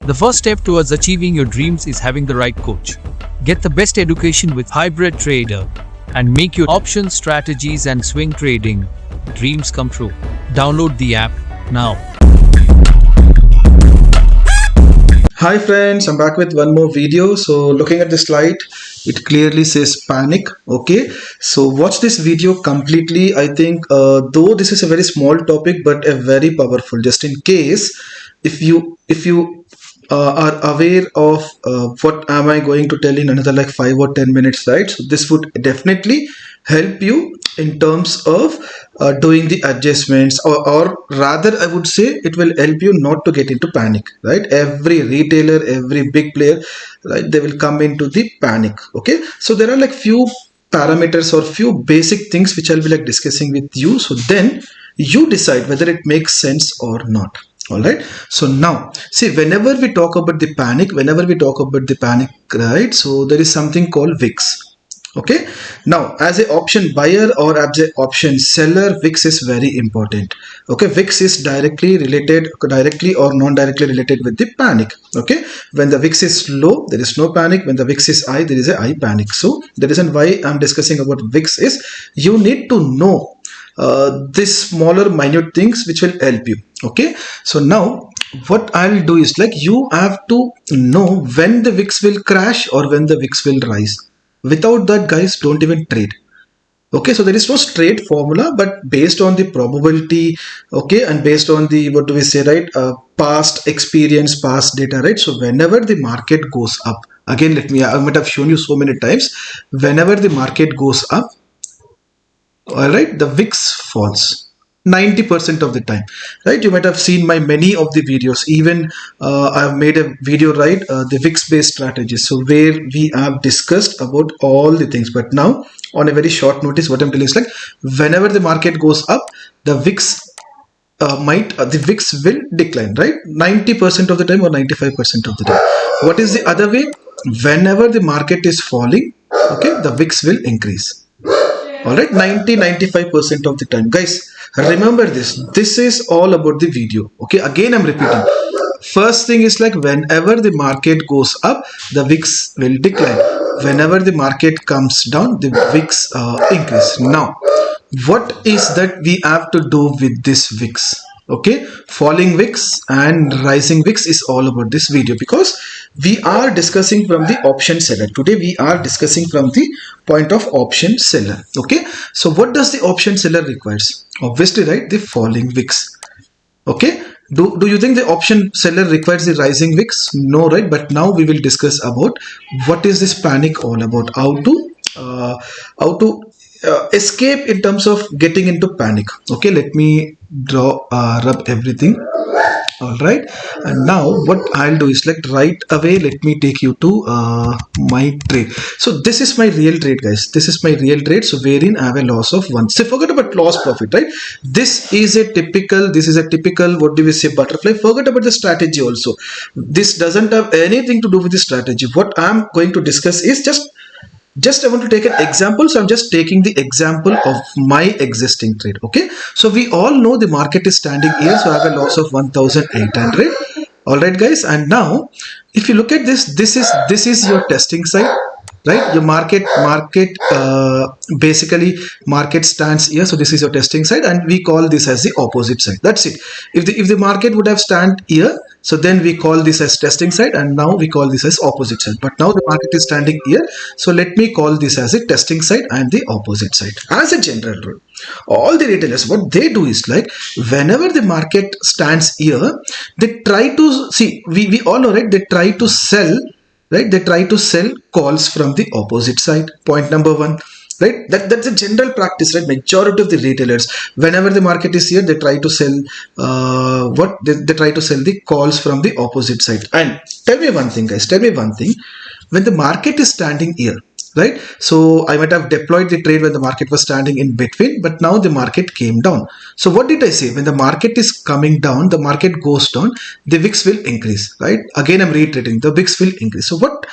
The first step towards achieving your dreams is having the right coach. Get the best education with Hybrid Trader and make your option strategies and swing trading dreams come true. Download the app now. Hi friends, I'm back with one more video. So looking at the slide, it clearly says panic. Okay, so watch this video completely. I think though this is a very small topic but a very powerful, just in case if you are aware of what am I going to tell in another like 5 or 10 minutes, right? So this would definitely help you in terms of doing the adjustments, or rather I would say it will help you not to get into panic, right? Every retailer, every big player, right, they will come into the panic. Okay, so there are like few parameters or few basic things which I'll be like discussing with you, so then you decide whether it makes sense or not. All right, so now see, whenever we talk about the panic, right, so there is something called VIX. Okay, now as an option buyer or as an option seller, VIX is very important. Okay, VIX is directly or non-directly related with the panic. Okay, when the VIX is low, there is no panic. When the VIX is high, there is a high panic. So the reason why I'm discussing about VIX is you need to know this smaller minute things which will help you. Okay, so now what I'll do is like you have to know when the VIX will crash or when the VIX will rise. Without that, guys, don't even trade. Okay, so there is no straight formula, but based on the probability, okay, and based on the, what do we say, right, past experience, past data, right? So whenever the market goes up, again, I might have shown you so many times, whenever the market goes up, all right, the VIX falls 90% of the time, right? You might have seen my many of the videos. Even I've made a video, right, the VIX based strategies, so where we have discussed about all the things. But now on a very short notice, what I'm telling is like whenever the market goes up, the VIX the VIX will decline, right? 90% of the time or 95% of the time. What is the other way? Whenever the market is falling, okay, the VIX will increase. All right, 95% of the time, guys, remember this is all about the video. Okay, again I'm repeating, first thing is like whenever the market goes up, the VIX will decline. Whenever the market comes down, the VIX increase. Now what is that we have to do with this VIX? Okay, falling VIX and rising VIX is all about this video, because we are discussing from the option seller. Today we are discussing from the point of option seller. Okay, so what does the option seller requires? Obviously, right, the falling VIX. Okay, do you think the option seller requires the rising VIX? No, right? But now we will discuss about what is this panic all about, how to escape in terms of getting into panic. Okay, let me rub everything. All right, and now what I'll do is like right away, let me take you to my trade. So this is my real trade, guys. This is my real trade. So wherein I have a loss of 1. So forget about loss profit, right? This is a typical, what do we say, butterfly. Forget about the strategy also. This doesn't have anything to do with the strategy. What I'm going to discuss is just I want to take an example. So I'm just taking the example of my existing trade. Okay, so we all know the market is standing here, so I have a loss of 1,800. All right, guys, and now if you look at this is your testing site, right? Your market basically market stands here, so this is your testing side, and we call this as the opposite side. That's it. If the market would have stand here, so then we call this as testing side, and now we call this as opposite side. But now the market is standing here, so let me call this as a testing side and the opposite side. As a general rule, all the retailers, what they do is like whenever the market stands here, they try to see, we all know, right, they try to sell, right? They try to sell calls from the opposite side. Point number 1, right? That's a general practice, right? Majority of the retailers, whenever the market is here, they try to sell they try to sell the calls from the opposite side. And tell me one thing, guys, when the market is standing here, right? So I might have deployed the trade when the market was standing in between, but now the market came down. So what did I say? When the market is coming down, the market goes down, the VIX will increase, right? Again, I'm reiterating, the VIX will increase. So what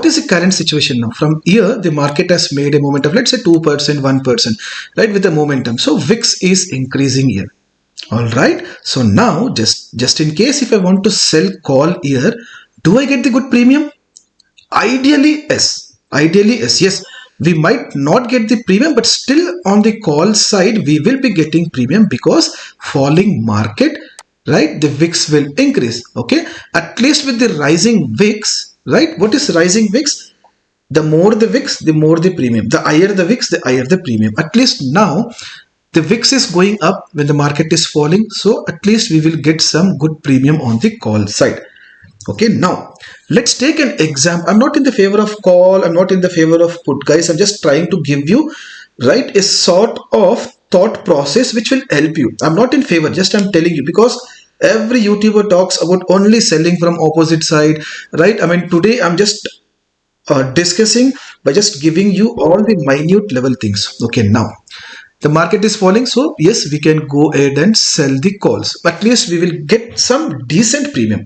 is the current situation now? From here, the market has made a momentum, let's say 2%, 1%, right, with the momentum. So VIX is increasing here. All right. So now just in case if I want to sell call here, do I get the good premium? Ideally, yes. Ideally, yes. Yes, we might not get the premium, but still on the call side, we will be getting premium because falling market, right? The VIX will increase. Okay. At least with the rising VIX, right? What is rising VIX? The more the VIX, the more the premium. The higher the VIX, the higher the premium. At least now the VIX is going up when the market is falling. So at least we will get some good premium on the call side. Okay, now let's take an example. I'm not in the favor of call, I'm not in the favor of put, guys. I'm just trying to give you, right, a sort of thought process which will help you. I'm not in favor, just I'm telling you, because every YouTuber talks about only selling from opposite side, right? I mean, today I'm just discussing by just giving you all the minute level things. Okay, now the market is falling, so yes, we can go ahead and sell the calls. At least we will get some decent premium,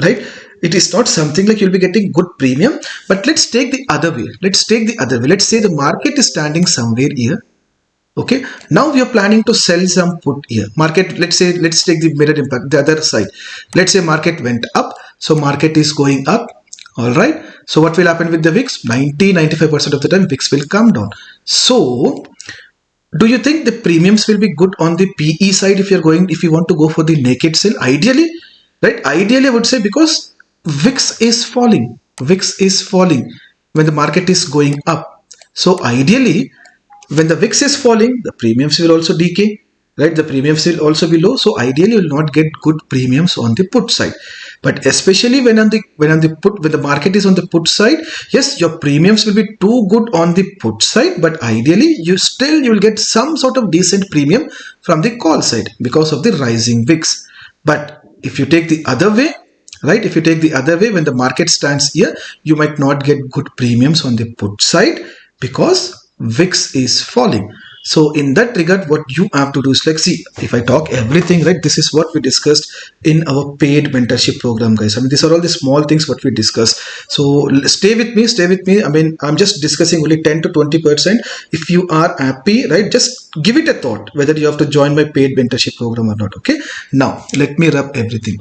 right? It is not something like you'll be getting good premium, but let's take the other way. Let's take the other way. Let's say the market is standing somewhere here. Okay, now we are planning to sell some put here. Market, let's say, let's take the mirror impact, the other side. Let's say market went up, so market is going up. All right, so what will happen with the VIX? 95% of the time VIX will come down. So do you think the premiums will be good on the PE side if if you want to go for the naked sell? Ideally, right? Ideally, I would say, because VIX is falling. VIX is falling when the market is going up. So ideally, when the VIX is falling, the premiums will also decay, right? The premiums will also be low. So ideally, you will not get good premiums on the put side. But especially when the market is on the put side, yes, your premiums will be too good on the put side, but ideally you will get some sort of decent premium from the call side because of the rising VIX. But if you take the other way, right, if you take the other way, when the market stands here, you might not get good premiums on the put side because VIX is falling. So in that regard, what you have to do is, like, see, if I talk everything, right, this is what we discussed in our paid mentorship program, guys. I mean, these are all the small things what we discussed. So stay with me, stay with me. I mean, I'm just discussing only 10 to 20%. If you are happy, right, just give it a thought whether you have to join my paid mentorship program or not. Okay, now let me wrap everything.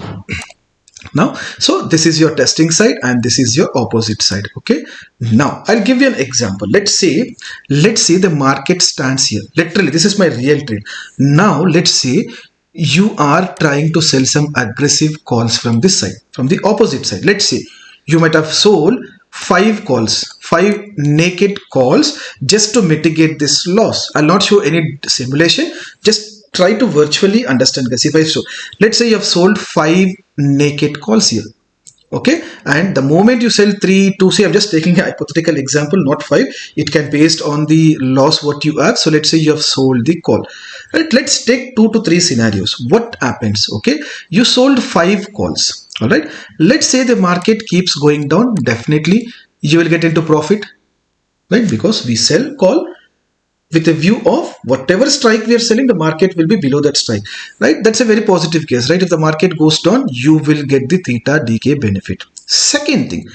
Now, so this is your testing side and this is your opposite side. Okay, now I'll give you an example. Let's say the market stands here. Literally, this is my real trade. Now let's say you are trying to sell some aggressive calls from this side, from the opposite side. Let's say you might have sold 5 naked calls just to mitigate this loss. I'll not show any simulation, just try to virtually understand, guys. If I show, let's say you have sold 5 naked calls here. Okay, and the moment you sell 3, 2, say I'm just taking a hypothetical example, not 5, it can be based on the loss what you have. So let's say you have sold the call, right? Let's take 2 to 3 scenarios. What happens? Okay, you sold 5 calls. All right, let's say the market keeps going down. Definitely you will get into profit, right? Because we sell call with a view of whatever strike we are selling, the market will be below that strike, right? That's a very positive case, right? If the market goes down, you will get the theta decay benefit. Second thing,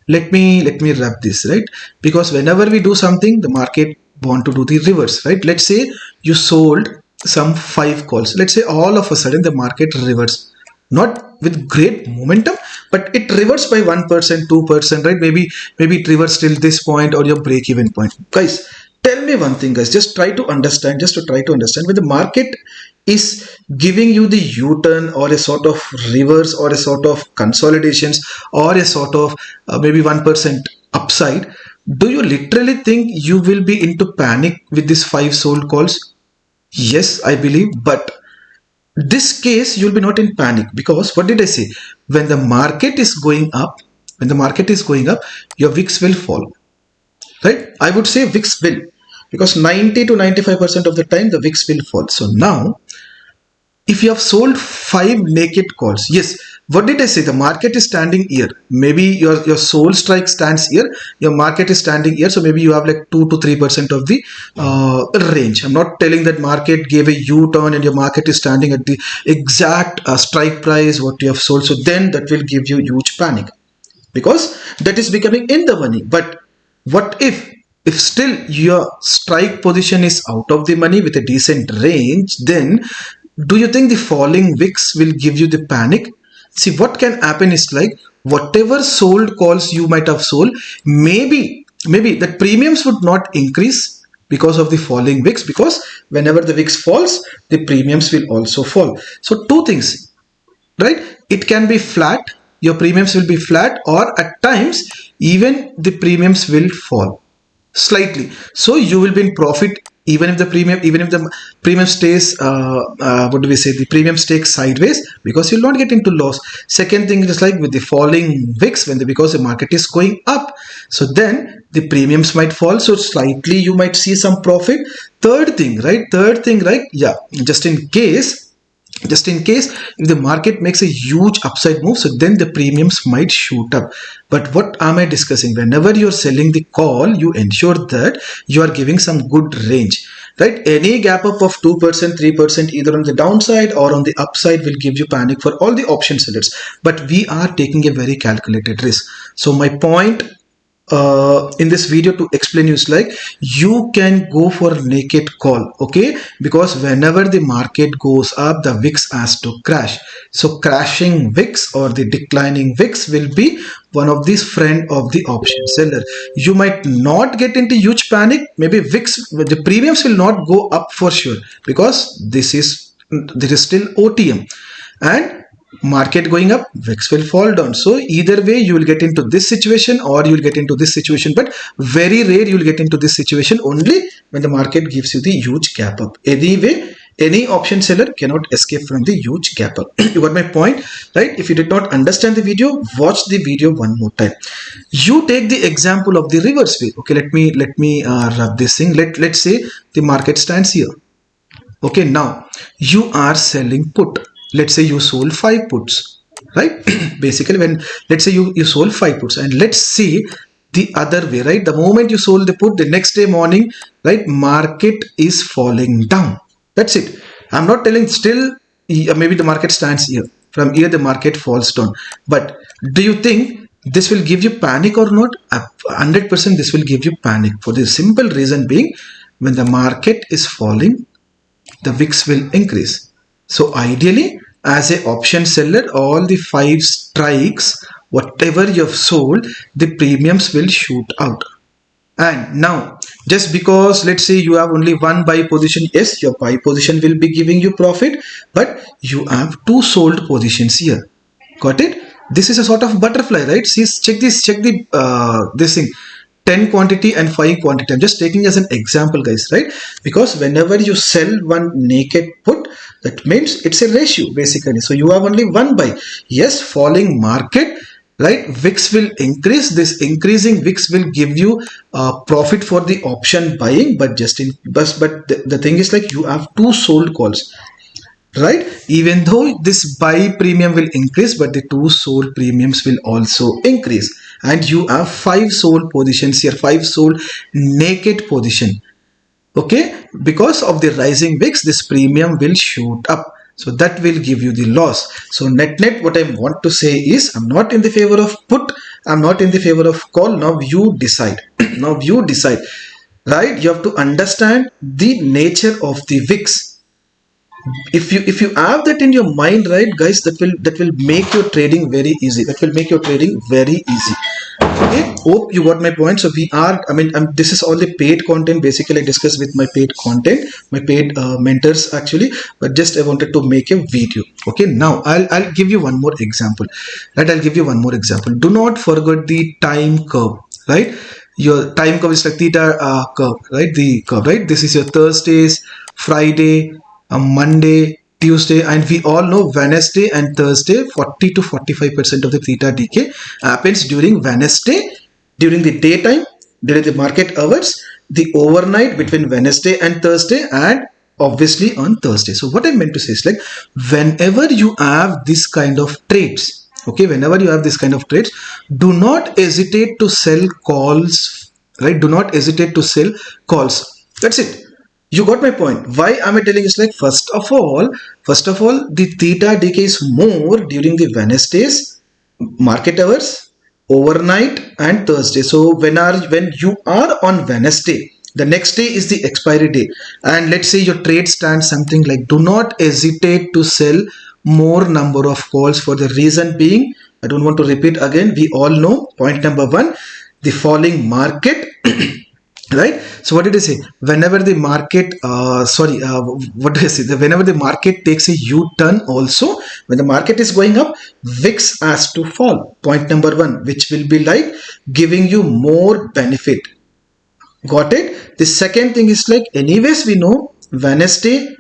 let me wrap this, right? Because whenever we do something, the market want to do the reverse, right? Let's say you sold some 5 calls. Let's say all of a sudden the market reverse, not with great momentum, but it reverts by 1%, 2%, right? Maybe it reverts till this point or your break even point. Guys, tell me one thing, guys, just try to understand, when the market is giving you the U-turn or a sort of reverse or a sort of consolidations or a sort of maybe 1% upside, do you literally think you will be into panic with these 5 sold calls? Yes, I believe, but this case you'll be not in panic, because what did I say? When the market is going up, your VIX will fall. Right? I would say VIX will, because 90 to 95% of the time the VIX will fall. So now, if you have sold 5 naked calls, yes, what did I say? The market is standing here. Maybe your sold strike stands here. Your market is standing here. So maybe you have like 2 to 3% of the range. I'm not telling that market gave a U-turn and your market is standing at the exact strike price what you have sold. So then that will give you huge panic, because that is becoming in the money. But what if still your strike position is out of the money with a decent range? Then Do you think the falling VIX will give you the panic? See, what can happen is like whatever sold calls you might have sold, maybe the premiums would not increase because of the falling VIX, because whenever the VIX falls, the premiums will also fall. So two things, right? It can be flat, your premiums will be flat, or at times even the premiums will fall slightly, so you will be in profit even if the premium stays what do we say, the premium stays sideways, because you'll not get into loss. Second thing is like with the falling VIX, because the market is going up, so then the premiums might fall, so slightly you might see some profit. Third thing, right, yeah, just in case if the market makes a huge upside move, so then the premiums might shoot up. But what am I discussing? Whenever you're selling the call, you ensure that you are giving some good range, right? Any gap up of 2%, 3%, either on the downside or on the upside, will give you panic for all the option sellers. But we are taking a very calculated risk. So my point in this video to explain you is like, you can go for naked call, okay? Because whenever the market goes up, the VIX has to crash. So crashing VIX or the declining VIX will be one of these friend of the option seller. You might not get into huge panic. Maybe VIX, the premiums will not go up for sure, because this is still OTM, and market going up, VIX will fall down. So either way, you will get into this situation or you will get into this situation, but very rare you will get into this situation only when the market gives you the huge gap up. Anyway, any option seller cannot escape from the huge gap up. You got my point, right? If you did not understand the video, watch the video one more time. You take the example of the reverse way. Okay, let me rub this thing. Let's say the market stands here. Okay, now you are selling put. Let's say you sold 5 puts, right? Basically, when let's say you sold 5 puts, and let's see the other way, right? The moment you sold the put, the next day morning, right, market is falling down. That's it. I'm not telling still, maybe the market stands here. From here, the market falls down. But do you think this will give you panic or not? 100% this will give you panic, for the simple reason being, when the market is falling, the VIX will increase. So ideally, as a option seller, all the 5 strikes, whatever you have sold, the premiums will shoot out. And now, just because let's say you have only one buy position, yes, your buy position will be giving you profit, but you have 2 sold positions here. Got it? This is a sort of butterfly, right? See, check this thing. 10 quantity and 5 quantity. I'm just taking as an example, guys, right? Because whenever you sell one naked put, that means it's a ratio basically. So you have only one buy. Yes, falling market, right? VIX will increase. This increasing VIX will give you profit for the option buying, but the thing is like, you have 2 sold calls, right? Even though this buy premium will increase, but the 2 sold premiums will also increase, and you have 5 sold positions here, 5 sold naked position. Okay, because of the rising VIX, this premium will shoot up, so that will give you the loss. So net what I want to say is, I'm not in the favor of put, I'm not in the favor of call. Now you decide. Now you decide, right? You have to understand the nature of the VIX. If you have that in your mind, right, guys, that will make your trading very easy. That will make your trading very easy. Okay, hope you got my point. So we are, this is all the paid content. Basically, I discuss with my paid content, my paid mentors actually. But just I wanted to make a video. Okay, now I'll give you one more example. Right, I'll give you one more example. Do not forget the time curve. Right, your time curve is like theta curve. Right, the curve. Right, this is your Thursdays, Friday, a Monday, Tuesday, and we all know Wednesday and Thursday, 40 to 45% of the theta decay happens during Wednesday, during the daytime, during the market hours, the overnight between Wednesday and Thursday, and obviously on Thursday. So what I meant to say is like, whenever you have this kind of trades, okay, whenever you have this kind of trades, do not hesitate to sell calls, right? Do not hesitate to sell calls. That's it. You got my point. Why am I telling? Is like, first of all, the theta decays more during the Wednesdays, market hours, overnight, and Thursday. So when you are on Wednesday, The next day is the expiry day, and let's say your trade stands something like, do not hesitate to sell more number of calls, for the reason being, I don't want to repeat again, we all know point number one, the falling market. Right, so what did I say? Whenever the market what did I say? Whenever the market takes a u-turn, also when the market is going up, VIX has to fall, point number one, which will be like giving you more benefit. Got it? The second thing is like, anyways, we know Wednesday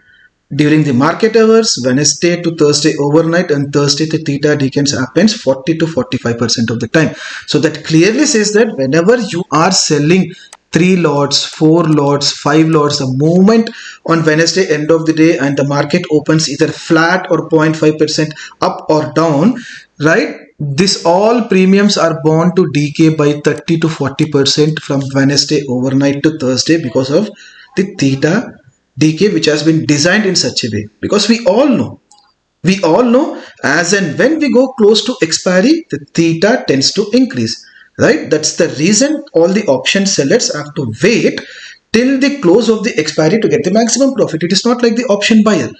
during the market hours, Wednesday to Thursday overnight, and Thursday to theta decans happens 40 to 45% of the time. So that clearly says that whenever you are selling 3 lots, 4 lots, 5 lots, the moment on Wednesday end of the day and the market opens either flat or 0.5% up or down, right? This all premiums are bound to decay by 30 to 40% from Wednesday overnight to Thursday, because of the theta decay which has been designed in such a way. Because we all know as and when we go close to expiry, the theta tends to increase, right? That's the reason all the option sellers have to wait till the close of the expiry to get the maximum profit. It is not like the option buyer,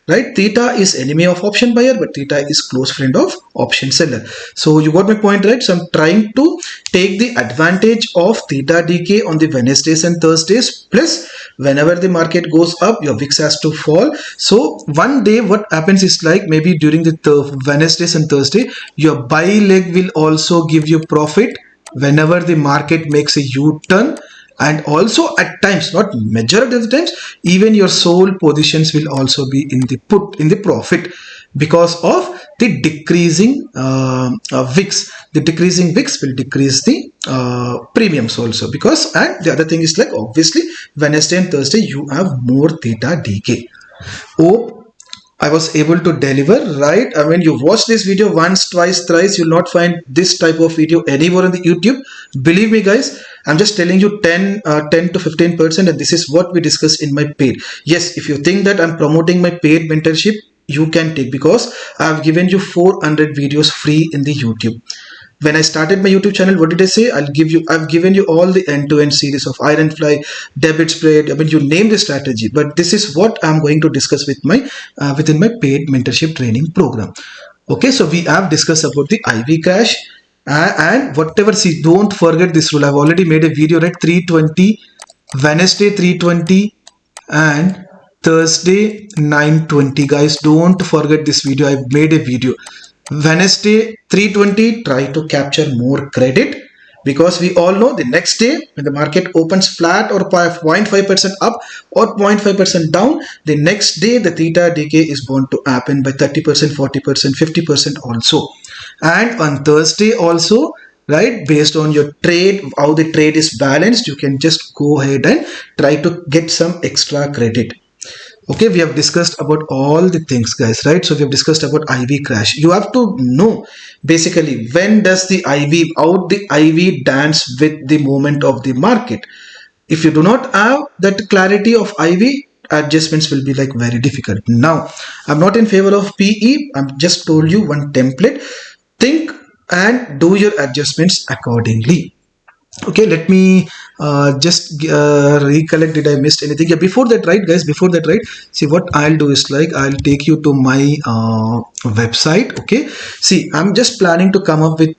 right? Theta is enemy of option buyer, but theta is close friend of option seller. So you got my point, right? So I'm trying to take the advantage of theta decay on the Wednesdays and Thursdays, plus whenever the market goes up, your VIX has to fall. So one day what happens is like, maybe during the Wednesdays and Thursday, your buy leg will also give you profit whenever the market makes a U-turn. And also at times, not majority of the times, even your sold positions will also be in the profit, because of the decreasing VIX. The decreasing VIX will decrease the premiums also, because, and the other thing is like, obviously Wednesday and Thursday you have more theta decay. Hope I was able to deliver, right? I mean, you watch this video once, twice, thrice, you'll not find this type of video anywhere on the YouTube. Believe me, guys, I'm just telling you 10 to 15%, and this is what we discussed in my paid. Yes, if you think that I'm promoting my paid mentorship, you can take, because I've given you 400 videos free in the YouTube. When I started my YouTube channel, what did I say? I've given you all the end-to-end series of iron fly, debit spread. I mean, you name the strategy, but this is what I'm going to discuss with my within my paid mentorship training program. Okay, so we have discussed about the IV crash and whatever. See, don't forget this rule. I've already made a video, right? 320, Wednesday 320, and Thursday 920. Guys, don't forget this video. I've made a video. Wednesday 320, try to capture more credit, because we all know the next day when the market opens flat or 0.5% up or 0.5% down, the next day the theta decay is bound to happen by 30%, 40%, 50% also. And on Thursday also, right, based on your trade, how the trade is balanced, you can just go ahead and try to get some extra credit. Okay, we have discussed about all the things, guys, right? So we have discussed about IV crash. You have to know basically when does the IV dance with the movement of the market. If you do not have that clarity of IV, adjustments will be like very difficult. Now, I'm not in favor of PE. I'm just told you one template. Think and do your adjustments accordingly. Okay, let me just recollect, did I missed anything? Yeah, before that, right, guys, before that, right, see, what I'll do is like, I'll take you to my website. Okay, see, I'm just planning to come up with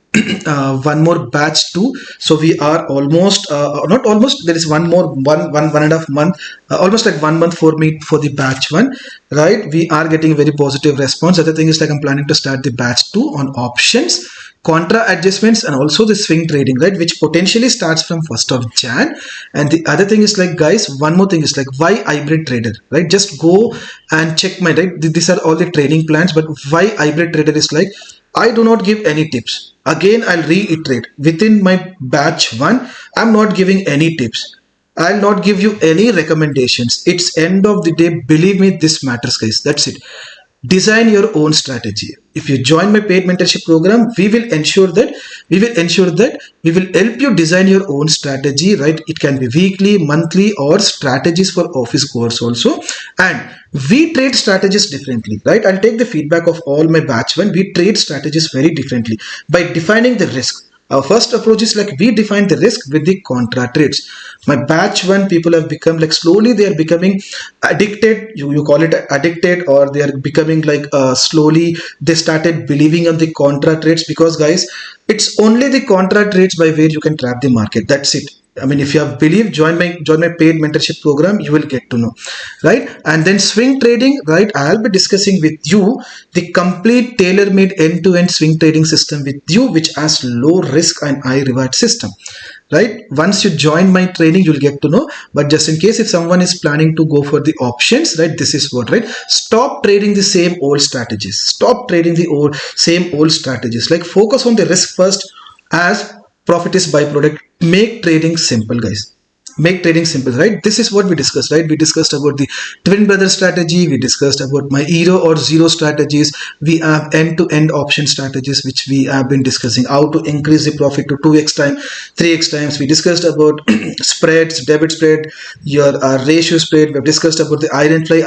one more batch too. So we are almost not almost, there is one more, one and a half month, almost like 1 month for me for the batch 1, right? We are getting very positive response. Other thing is like, I'm planning to start the batch 2 on options, contra adjustments, and also the swing trading, right, which potentially starts from 1st of Jan. And the other thing is like, guys, one more thing is like, why hybrid trader, right? Just go and check my, right, these are all the training plans. But why hybrid trader is like, I do not give any tips. Again, I'll reiterate, within my batch 1, I'm not giving any tips. I'll not give you any recommendations. It's end of the day, believe me, this matters, guys. That's it. Design your own strategy. If you join my paid mentorship program, we will ensure that we will help you design your own strategy, right? It can be weekly, monthly, or strategies for office goers also. And we trade strategies differently, right? I'll take the feedback of all my batch 1. We trade strategies very differently by defining the risk. Our first approach is like we define the risk with the contra trades. My batch one people have become like slowly they are becoming addicted. You call it addicted, or they are becoming like slowly they started believing on the contra trades, because guys, it's only the contra trades by where you can trap the market. That's it. I mean, if you have believed, join my paid mentorship program. You will get to know, right? And then swing trading, right? I'll be discussing with you the complete tailor-made end-to-end swing trading system with you, which has low risk and high reward system, right? Once you join my training, you'll get to know. But just in case if someone is planning to go for the options, right? This is what, right? Stop trading the same old strategies. Stop trading the same old strategies. Like focus on the risk first, as profit is byproduct. Make trading simple, guys. Make trading simple, right? This is what we discussed, right? We discussed about the twin brother strategy. We discussed about my hero or zero strategies. We have end-to-end option strategies, which we have been discussing how to increase the profit to 2x time, 3x times. We discussed about spreads, debit spread, your ratio spread. We've discussed about the iron fly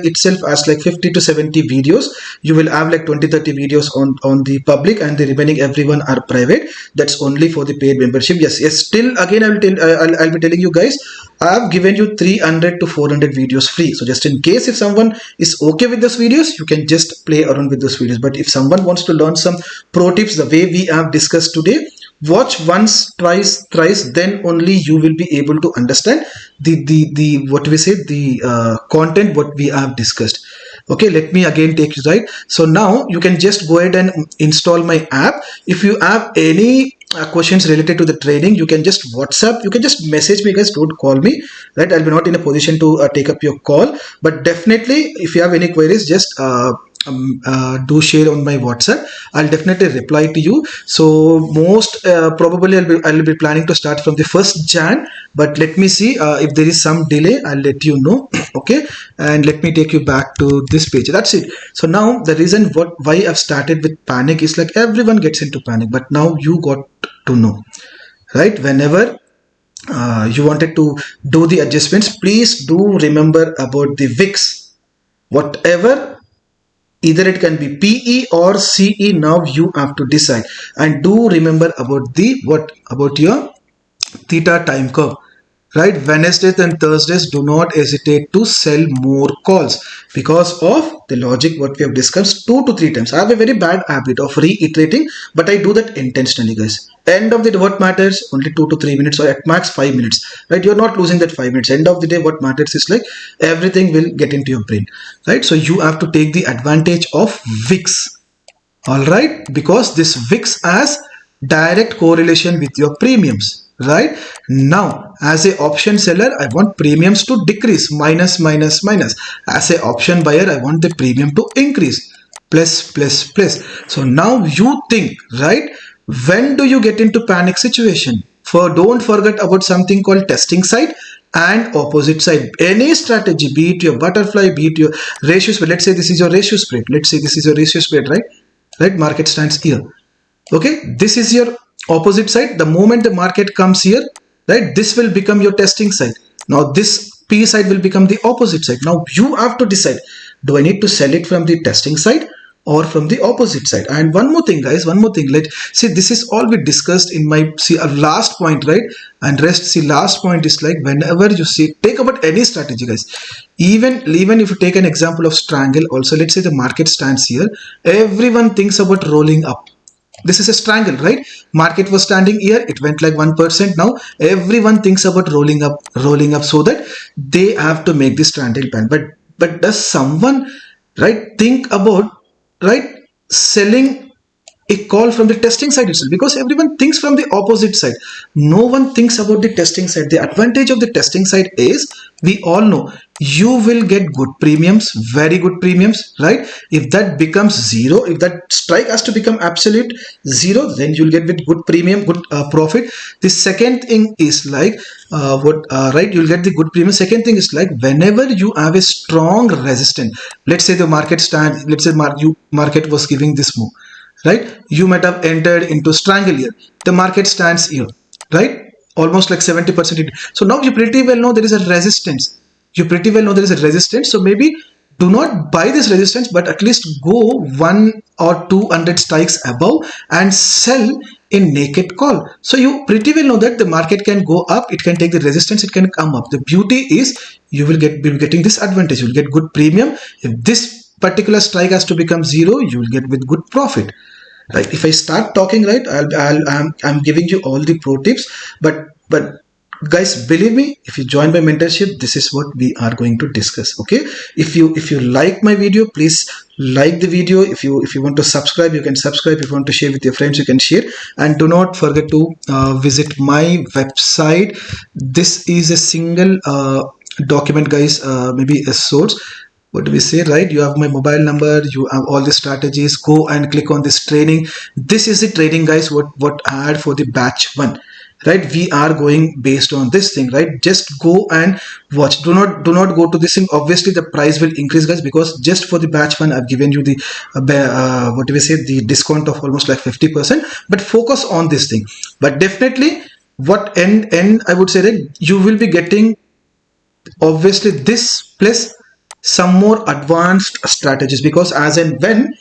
itself has like 50 to 70 videos. You will have like 20-30 videos on the public, and the remaining everyone are private. That's only for the paid membership. Yes, still again I'll be telling you guys, I have given you 300 to 400 videos free. So just in case if someone is okay with those videos, you can just play around with those videos. But if someone wants to learn some pro tips the way we have discussed today, watch once, twice, thrice, then only you will be able to understand the what we say, the content what we have discussed. Okay, let me again take you right. So now you can just go ahead and install my app. If you have any questions related to the trading, you can just WhatsApp, you can just message me, guys. Don't call me, right? I'll be not in a position to take up your call, but definitely if you have any queries, just do share on my WhatsApp. I'll definitely reply to you. So most probably I'll be planning to start from the 1st Jan, but let me see if there is some delay, I'll let you know. Okay, and let me take you back to this page. That's it. So now the reason why I've started with panic is like everyone gets into panic, but now you got to know, right? Whenever you wanted to do the adjustments, please do remember about the VIX. Whatever, either it can be PE or CE. Now you have to decide, and do remember about the what about your theta time curve, right? Wednesdays and Thursdays, do not hesitate to sell more calls because of the logic what we have discussed 2 to 3 times. I have a very bad habit of reiterating, but I do that intentionally, guys. End of the day, what matters? Only 2 to 3 minutes, or at max 5 minutes, right? You're not losing that 5 minutes. End of the day, what matters is like everything will get into your brain, right? So you have to take the advantage of VIX, all right, because this VIX has direct correlation with your premiums, right? Now as a option seller, I want premiums to decrease, minus minus minus. As a option buyer, I want the premium to increase, plus plus plus. So now you think, right? When do you get into panic situation? For don't forget about something called testing side and opposite side. Any strategy, be it your butterfly, be it your ratio spread. Let's say this is your ratio spread. Let's say this is your ratio spread, right? Right, market stands here. Okay, this is your opposite side. The moment the market comes here, right, this will become your testing side. Now this P side will become the opposite side. Now you have to decide, do I need to sell it from the testing side or from the opposite side? And one more thing, guys, one more thing. Let's see, this is all we discussed in my last point, right? And rest, see, last point is like whenever you see, take about any strategy, guys. Even if you take an example of strangle also, let's say the market stands here, everyone thinks about rolling up. This is a strangle, right? Market was standing here, it went like 1%. Now everyone thinks about rolling up, so that they have to make this strangle band. But does someone, right, think about, right, selling a call from the testing side itself? Because everyone thinks from the opposite side. No one thinks about the testing side. The advantage of the testing side is, we all know, you will get good premiums, very good premiums, right? If that becomes zero, if that strike has to become absolute zero, then you'll get with good premium, good profit. The second thing is like right, you'll get the good premium. Second thing is like whenever you have a strong resistance, let's say the market stands, let's say market was giving this move, right? You might have entered into strangle here, the market stands here, right? Almost like 70%. So now you pretty well know there is a resistance. So maybe do not buy this resistance, but at least go 1 or 200 strikes above and sell in naked call. So you pretty well know that the market can go up, it can take the resistance, it can come up. The beauty is you will be getting this advantage, you will get good premium. If this particular strike has to become zero, you will get with good profit. Right, if I start talking, right, I'm giving you all the pro tips, but guys, believe me, if you join my mentorship, this is what we are going to discuss. Okay, if you like my video, please like the video. If you want to subscribe, you can subscribe. If you want to share with your friends, you can share. And do not forget to visit my website. This is a single document, guys, maybe a source. What do we say, right? You have my mobile number, you have all the strategies. Go and click on this training. This is the training, guys, what I had for the batch 1, right? We are going based on this thing, right? Just go and watch. Do not go to this thing. Obviously the price will increase, guys, because just for the batch 1 I've given you the what do we say, the discount of almost like 50%. But focus on this thing. But definitely what end I would say that you will be getting obviously this plus some more advanced strategies, because as and when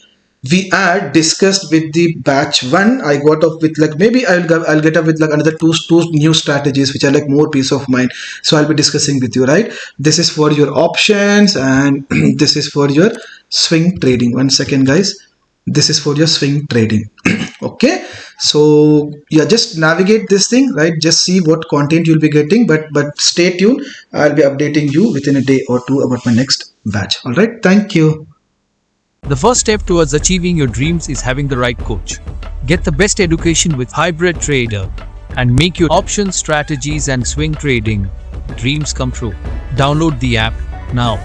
we are discussed with the batch 1, I got up with like, maybe I'll get up with like another two new strategies which are like more peace of mind. So I'll be discussing with you, right? This is for your options and this is for your swing trading. One second, guys. This is for your swing trading. Okay, so yeah, just navigate this thing, right? Just see what content you'll be getting, but stay tuned. I'll be updating you within a day or two about my next batch. All right, thank you. The first step towards achieving your dreams is having the right coach. Get the best education with Hybrid Trader and make your options, strategies and swing trading dreams come true. Download the app now.